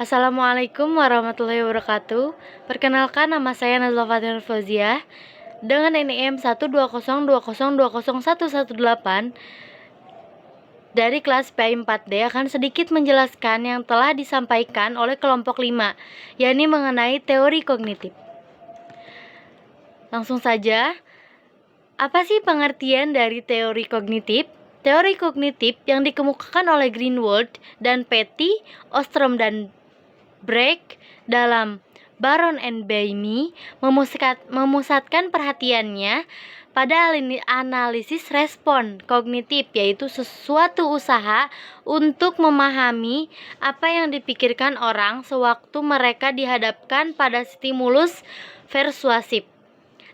Assalamualaikum warahmatullahi wabarakatuh. Perkenalkan, nama saya Nazla Fathia Fauziah dengan NIM 12020202118 dari kelas P4D akan sedikit menjelaskan yang telah disampaikan oleh kelompok 5, yakni mengenai teori kognitif. Langsung saja, apa sih pengertian dari teori kognitif? Teori kognitif yang dikemukakan oleh Greenwald dan Petty, Ostrom dan Brecht dalam Baron and Baimi memusatkan perhatiannya pada analisis respon kognitif, yaitu sesuatu usaha untuk memahami apa yang dipikirkan orang sewaktu mereka dihadapkan pada stimulus persuasif,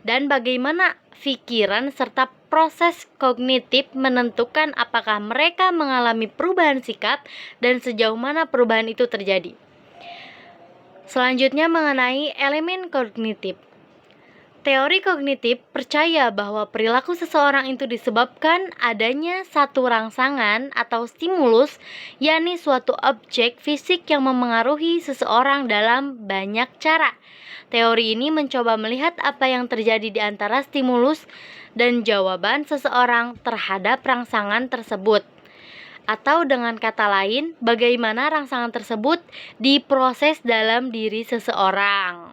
dan bagaimana pikiran serta proses kognitif menentukan apakah mereka mengalami perubahan sikap dan sejauh mana perubahan itu terjadi. Selanjutnya mengenai elemen kognitif. Teori kognitif percaya bahwa perilaku seseorang itu disebabkan adanya satu rangsangan atau stimulus, yakni suatu objek fisik yang memengaruhi seseorang dalam banyak cara. Teori ini mencoba melihat apa yang terjadi di antara stimulus dan jawaban seseorang terhadap rangsangan tersebut. Atau dengan kata lain, bagaimana rangsangan tersebut diproses dalam diri seseorang.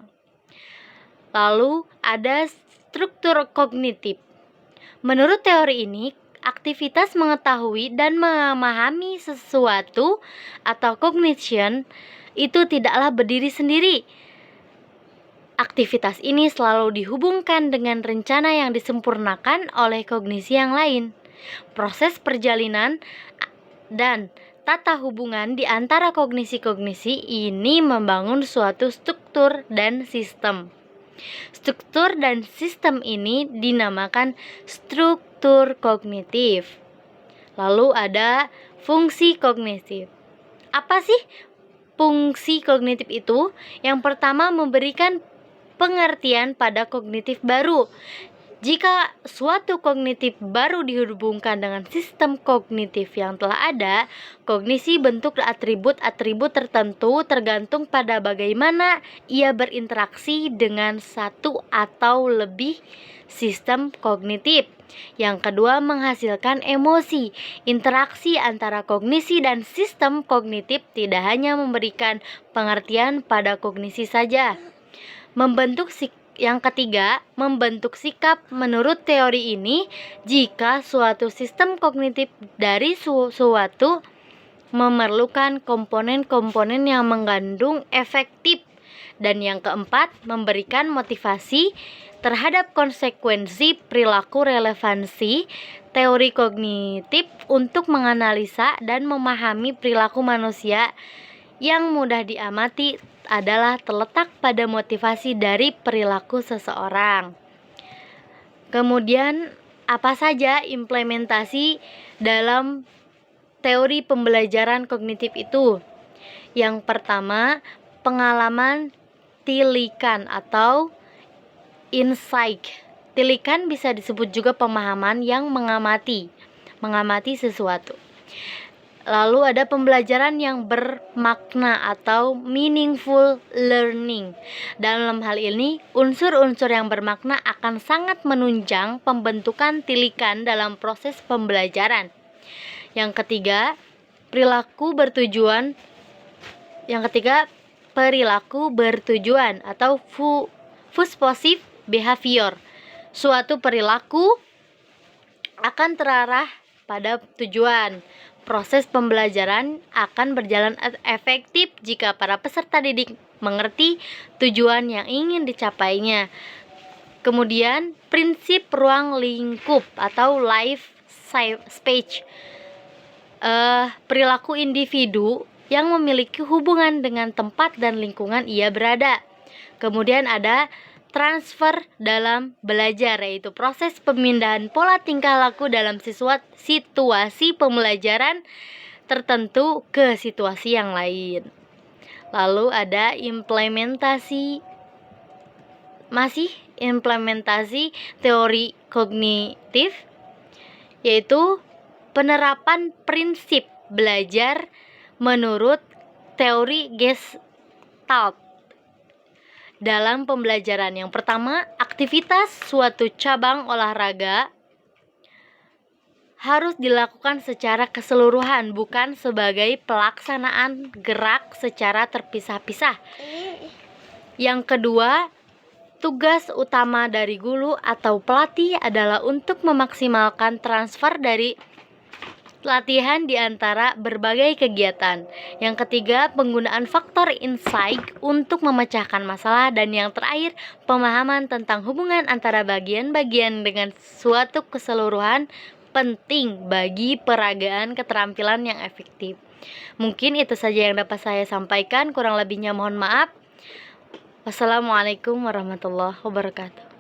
Lalu ada struktur kognitif. Menurut teori ini, aktivitas mengetahui dan memahami sesuatu atau cognition itu tidaklah berdiri sendiri. Aktivitas ini selalu dihubungkan dengan rencana yang disempurnakan oleh kognisi yang lain. Proses perjalanan dan tata hubungan di antara kognisi-kognisi ini membangun suatu struktur dan sistem. Struktur dan sistem ini dinamakan struktur kognitif. Lalu ada fungsi kognitif. Apa sih fungsi kognitif itu? Yang pertama, memberikan pengertian pada kognitif baru. Jika suatu kognitif baru dihubungkan dengan sistem kognitif yang telah ada, kognisi bentuk atribut-atribut tertentu tergantung pada bagaimana ia berinteraksi dengan satu atau lebih sistem kognitif. Yang kedua, menghasilkan emosi. Interaksi antara kognisi dan sistem kognitif tidak hanya memberikan pengertian pada kognisi saja. Yang ketiga, membentuk sikap. Menurut teori ini, jika suatu sistem kognitif dari suatu memerlukan komponen-komponen yang mengandung efektif. Dan yang keempat, memberikan motivasi terhadap konsekuensi perilaku. Relevansi teori kognitif untuk menganalisa dan memahami perilaku manusia yang mudah diamati adalah terletak pada motivasi dari perilaku seseorang. Kemudian, apa saja implementasi dalam teori pembelajaran kognitif itu? Yang pertama, pengalaman tilikan atau insight. Tilikan bisa disebut juga pemahaman yang mengamati sesuatu. Lalu ada pembelajaran yang bermakna atau meaningful learning. Dalam hal ini, unsur-unsur yang bermakna akan sangat menunjang pembentukan tilikan dalam proses pembelajaran. Yang ketiga, perilaku bertujuan atau purposive behavior. Suatu perilaku akan terarah pada tujuan. Proses pembelajaran akan berjalan efektif jika para peserta didik mengerti tujuan yang ingin dicapainya. Kemudian, prinsip ruang lingkup atau life space. Perilaku individu yang memiliki hubungan dengan tempat dan lingkungan ia berada. Kemudian ada transfer dalam belajar, yaitu proses pemindahan pola tingkah laku dalam situasi pembelajaran tertentu ke situasi yang lain. Lalu ada implementasi teori kognitif, yaitu penerapan prinsip belajar menurut teori Gestalt dalam pembelajaran. Yang pertama, aktivitas suatu cabang olahraga harus dilakukan secara keseluruhan, bukan sebagai pelaksanaan gerak secara terpisah-pisah. Yang kedua, tugas utama dari guru atau pelatih adalah untuk memaksimalkan transfer dari latihan di antara berbagai kegiatan. Yang ketiga, penggunaan faktor insight untuk memecahkan masalah. Dan yang terakhir, pemahaman tentang hubungan antara bagian-bagian dengan suatu keseluruhan penting bagi peragaan keterampilan yang efektif. Mungkin itu saja yang dapat saya sampaikan, kurang lebihnya mohon maaf. Wassalamualaikum warahmatullahi wabarakatuh.